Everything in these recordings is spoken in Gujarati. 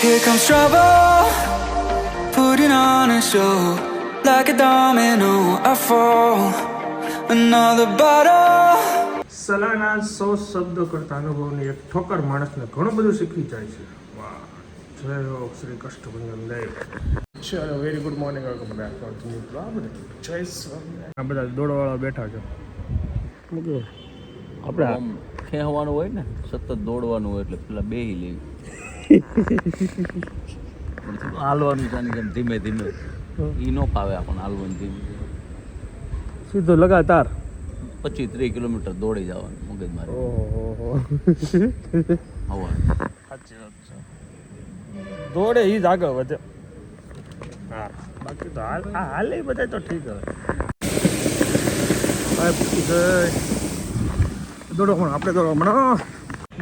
Here comes trouble, putting on a show. Like a domino, I fall. Another bottle. સલાહના 100 શબ્દો કરતા અનુભવની એક ઠોકર માણસને ઘણું બધું શીખવી જાય છે. વાહ, જય હો શ્રી કષ્ટભંજન દેવ. ચલો, વેરી ગુડ મોર્નિંગ. જય સ્વામિનારાયણ. આ બધા દોડવાળા બેઠા છે. મૂક્યો આપણે ખેંચવાનું હોય ને, સતત દોડવાનું હોય એટલે પેલા બેહી લેવી. હાલવાનું છે જેમ ધીમે ધીમે, એ ન ફાવે આપણને હાલવાનું ધીમે. સીધું લગાતાર 25-30 કિલોમીટર દોડી જવાનું મગજ મારે. સાચી વાત છે. દોડે એ જ આગળ વધે. હા, બાકી તો હાલે બધા તો ઠીક હવે. દોડો પણ આપણે દોડો હમણાં.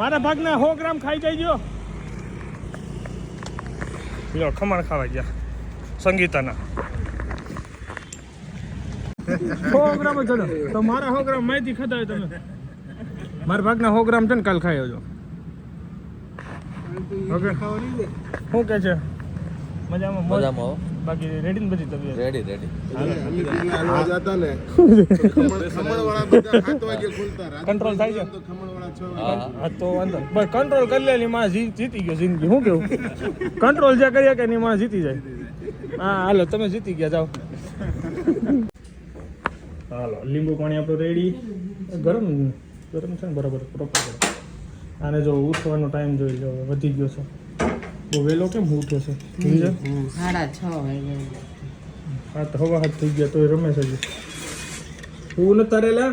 મારા ભાગના 100 ગ્રામ ખાઈ જાય. લ્યો, ખમણ ખાવા ગયા સંગીતાના. 100 ગ્રામ જ ચડો તો મારા 100 ગ્રામ માહિતી ખાતા હોય તમે. મારા ભાગના 100 ગ્રામ છે ને કાલ ખાઈ આવજો. ઓકે, શું કે છે? મજામાં મજામાં. બાકી રેડી ને બધી તબિયત? Ready ready. કંટ્રોલ થાય છે? હા, તો વાંધો બસ કંટ્રોલ કરી લે. એની માણસ જીતી ગયો જિંદગી. શું કેવું? કંટ્રોલ જે કરીએ કે એની માણસ જીતી જાય. હા, હાલો, તમે જીતી ગયા, જાઓ. હાલો, લીંબુ પાણી આપણું રેડી. ગરમ ગરમ છે ને બરાબર પ્રોપર ગરમ. આને જો ઉઠવાનો ટાઈમ જોઈ લો, વધી ગયો છે. બહુ વહેલો કેમ ઉઠ્યો છે? 6:30 હા, તો હવા હાથ થઈ ગયા તો રમે છે. હું ન તરેલા.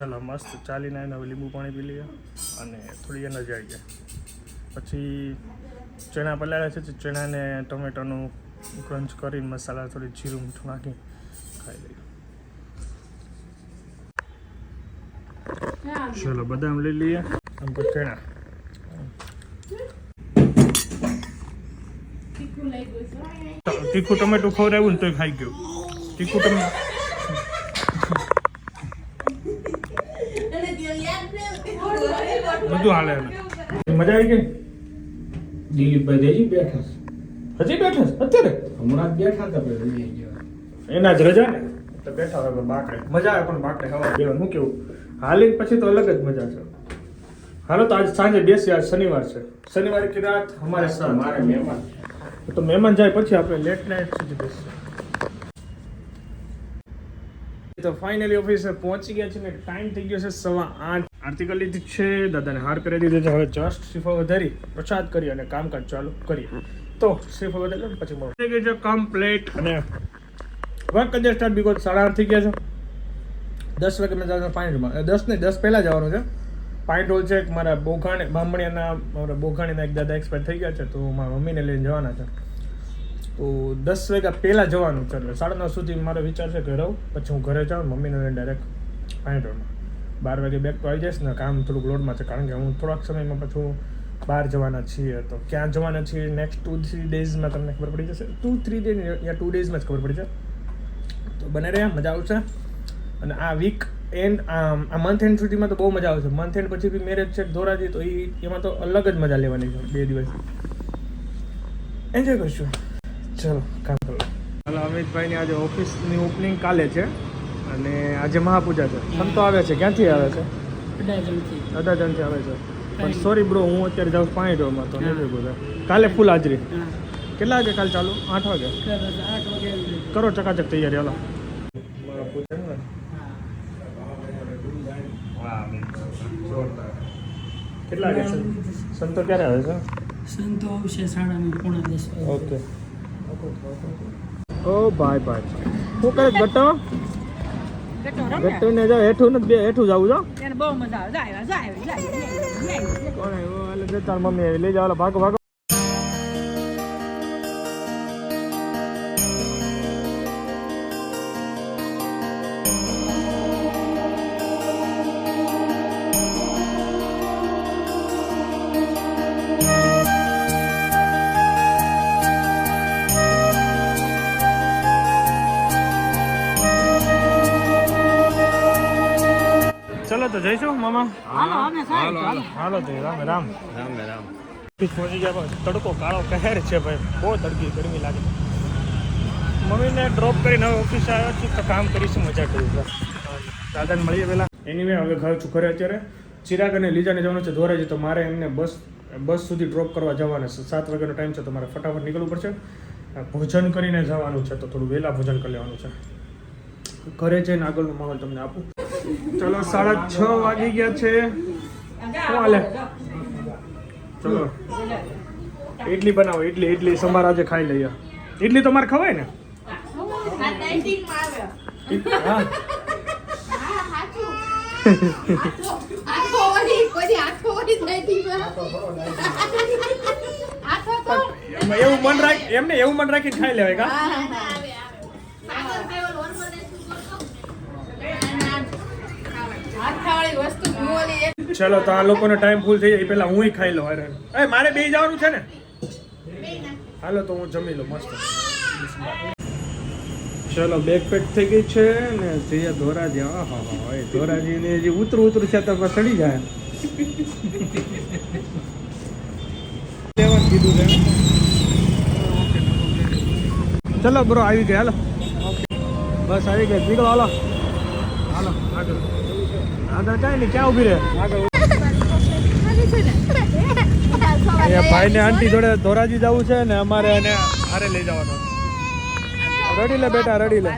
ચાલો, મસ્ત ચાલીને આવીને હવે લીંબુ પાણી પી લઈએ અને થોડી એનર્જી આવી જાય. પછી ચણા પલાળ્યા છે, ચણાને ટમેટાનું ક્રંચ કરીને મસાલા થોડી જીરું મીઠું નાખી ખાઈ લઈએ. ચલો, બદામ લઈ લઈએ અને પછી ચણા. તીખું ટમેટું ખવડાવ્યું ને તોય ખાઈ ગયું. તીખું ટમેટું બધું હાલે. મજા આવી ગઈ. દિલીપભાઈ હજી બેઠા છે. હજી બેઠા છે અત્યારે? હમણાં જ બેઠા હતા ભાઈ. એના જ રજા ને તો બેઠા હોય બાકડે. મજા આવે પણ બાકડે હવા દેવાનું કેવું હાલી પછી તો અલગ જ મજા છે. હાલો, તો આજ સાંજે બેસી. આજ શનિવાર છે. શનિવારે की रात हमारे साथ. મારે મહેમાન તો મહેમાન જાય પછી આપણે લેટ નાઇટ સુધી બેસીએ. તો ફાઇનલી ઓફિસે પહોંચી ગયા છે ને ટાઈમ થઈ ગયો છે 8:15. આરતી કરી લીધી છે, દાદાને હાર કરી દીધો છે. હવે જસ્ટ શ્રીફળ વધારી પ્રસાદ કરી અને કામકાજ ચાલુ કરીએ. તો શ્રીફળ વધારી પછી મળો. થઈ ગઈ છે કમ્પ્લીટ અને વર્ક કદાચ સ્ટાર્ટ બીકોઝ 8:30 થઈ ગયા છે. 10 વાગે મેં જવાનું પાણીમાં. 10 નહીં, 10 પહેલાં જવાનું છે. પાઇન્ટોલ છે મારા બોઘાણી બામણીયાના. મારા બોઘાણીના એક દાદા એક્સપાયર થઈ ગયા છે તો મારા મમ્મીને લઈને જવાના છે. તો 10 વાગ્યા પહેલાં જવાનું છે એટલે 9:30 સુધી મારો વિચાર છે કે રહું. પછી હું ઘરે જાઉં મમ્મીને લઈને ડાયરેક્ટ પાઇન્ટોલમાં. 12 વાગે બેક તો આવી જઈશ ને. કામ થોડુંક લોડમાં છે કારણ કે હું થોડાક સમયમાં પાછું બહાર જવાના છીએ. તો ક્યાં જવાના છીએ નેક્સ્ટ 2-3 ડેઝમાં તમને ખબર પડી જશે. 2-3 ડે યા 2 ડેઝમાં જ ખબર પડી જશે. તો બને રહ્યા, મજા આવશે. અને આ વીક એન્ડ આ મંથ એન્ડ સુધીમાં તો બહુ મજા આવશે. મંથ એન્ડ પછી બી મેરેજ છે ધોરાજી, તો એમાં તો અલગ જ મજા લેવાની છે. 2 દિવસ એન્જોય કરશું. ચલો, કામ કરો. હાલો, અમિતભાઈની આજે ઓફિસની ઓપનિંગ કાલે છે અને આજે મહાપૂજા છે. સંતો આવે છે. ક્યાંથી આવે છે? અડાજણથી આવે છે. પણ સોરી બ્રો, હું અત્યારે જાઉં પાણીડોળમાં તો નથી બોલે. કાલે ફૂલ હાજરી. કેટલા વાગે કાલે ચાલુ? 8 વાગે. કરો ચકાચક તૈયારી. હાલો, મહાપૂજા ને. કેટલા વાગે સંતો ક્યારે આવે છે? સંતો આવશે 9:30 ઓકે. ઓ ભાઈ ભાઈ, શું કરે ગટ્ટો? ગટ્ટો ને જાવ હેઠું નથી, બે હેઠું જવું છો. એને બહુ મજા આવે. જાય કોણ આવ્યો? તાર મમ્મી આવી. લઈ જાવ. ભાગો ભાગો. ચલો તો જઈશું મામા. હાલો અમે સાહેબ હાલો તો રામ રામ. રામ રામ. પહોંચી ગયા બસ. તડકો કાળો કહેર છે ભાઈ, બહુ તડકી ગરમી લાગે. મમ્મીને ડ્રોપ કરીને હવે ઓફિસ આવ્યો છું તો કામ કરીશું, મજા કરીશું. દાદાને મળીએ પહેલાં. એની હવે ઘર છું ઘરે અત્યારે. ચિરાગ અને લીજાને જવાનું છે ધોરાજી, તો મારે એમને બસ સુધી ડ્રોપ કરવા જવાના છે. 7 વાગ્યાનો ટાઈમ છે તો મારે ફટાફટ નીકળવું પડશે. ભોજન કરીને જવાનું છે તો થોડું વહેલા ભોજન કરી લેવાનું છે. ઘરે જઈને આગળનો માહોલ તમને આપું. ચલો 6:30 વાગી ગયા છે. શું હાલે? ચલો ઇડલી બનાવો. ઇડલી સમાર આજે ખાઈ લઈએ. ઇડલી તો મારે ખવાય ને? હા એવું મન રાખ એમને એવું મન રાખીને ખાઈ લેવાય કા? ચલો તો આ લોકોનો ટાઈમ ફૂલ થઈ જાય એ પહેલા હું ખાઈ લઉં. અરે મારે બે જવાનું છે ને. હાલો તો હું જમી લઉં મસ્ત. ચલો બેગ પેક થઈ ગઈ છે ને જઈએ ધોરાજી. હા ધોરાજીને જે ઉતરું છે તો સડી જાય. લેવાનું કીધું છે. ચલો બ્રો આવી ગયા. હાલો બસ આવી ગયા. નીકળો હાલો આગળ કાંઈ નહીં. ક્યાં ઊભી રહે? આગળ ભાઈ ને આંટી જોડે ધોરાજી જવું છે ને અમારે એને હારે લઈ જવાનું. રડી લે બેટા, રડી લે.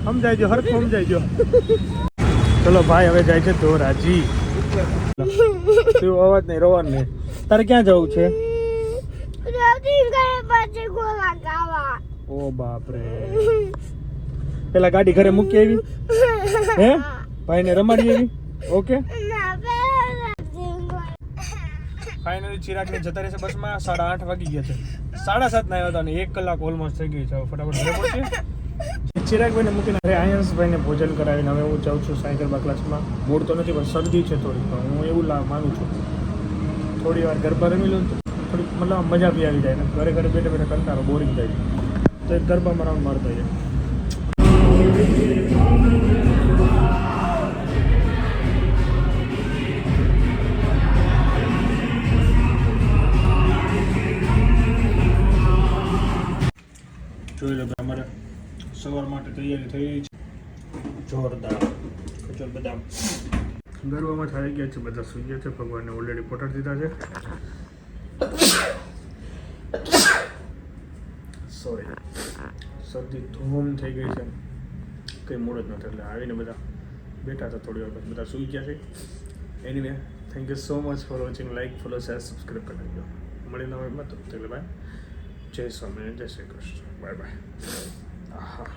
સમજાઈજો, હરખું સમજાઈજો. ચલો ભાઈ હવે જાય છે ધોરાજી. તું અવાજ નહીં, રોવાનું નહીં. તારે ક્યાં જવું છે? ઓ બાપ રે. પેલા ગાડી ઘરે મૂકી આવી હે? ભાઈ ને રમાડી આવી. ઓકે ફાઇનલી ચિરાગને જતા રહેશે બસમાં. 8:30 વાગી ગયા છે. 7:30 ના આવ્યા હતા ને 1 કલાક ઓલમોસ્ટ થઈ ગઈ છે. ફટાફટ ઘરે પહોંચીએ. ચિરાગભાઈને મૂકીને અરે આયંશભાઈને ભોજન કરાવીને હવે હું જાઉં છું સાયકલ બા ક્લાસમાં. મૂડ તો નથી પણ શરદી છે થોડી, પણ હું એવું માનું છું થોડી વાર ગરબા રમી લઉં તો થોડીક મતલબ મજા બી આવી જાય ને. ઘરે બેઠા કંટાળો બોરિંગ થાય તો એક ગરબામાં રાઉન્ડ મારતા જાય. જોઈ લો અમારે સવાર માટે તૈયારી થઈ છે જોરદાર. ખજૂર બદામ ગરબામાં થઈ ગયા છે. બધા સુઈ ગયા છે. ભગવાનને ઓલરેડી પોટાડી દીધા છે. સોરી શરદી ધૂમ થઈ ગઈ છે. કંઈ મૂળ જ નથી. એટલે આવીને બધા બેઠા હતા થોડી વાર બધા સુઈ ગયા છે. Anyway thank you so much for watching. Like follow share subscribe કરી નાખજો. મળીને હવે મત એટલે બાય. જય સ્વામિનારાયણ, જય શ્રી કૃષ્ણ. Bye bye. આહા.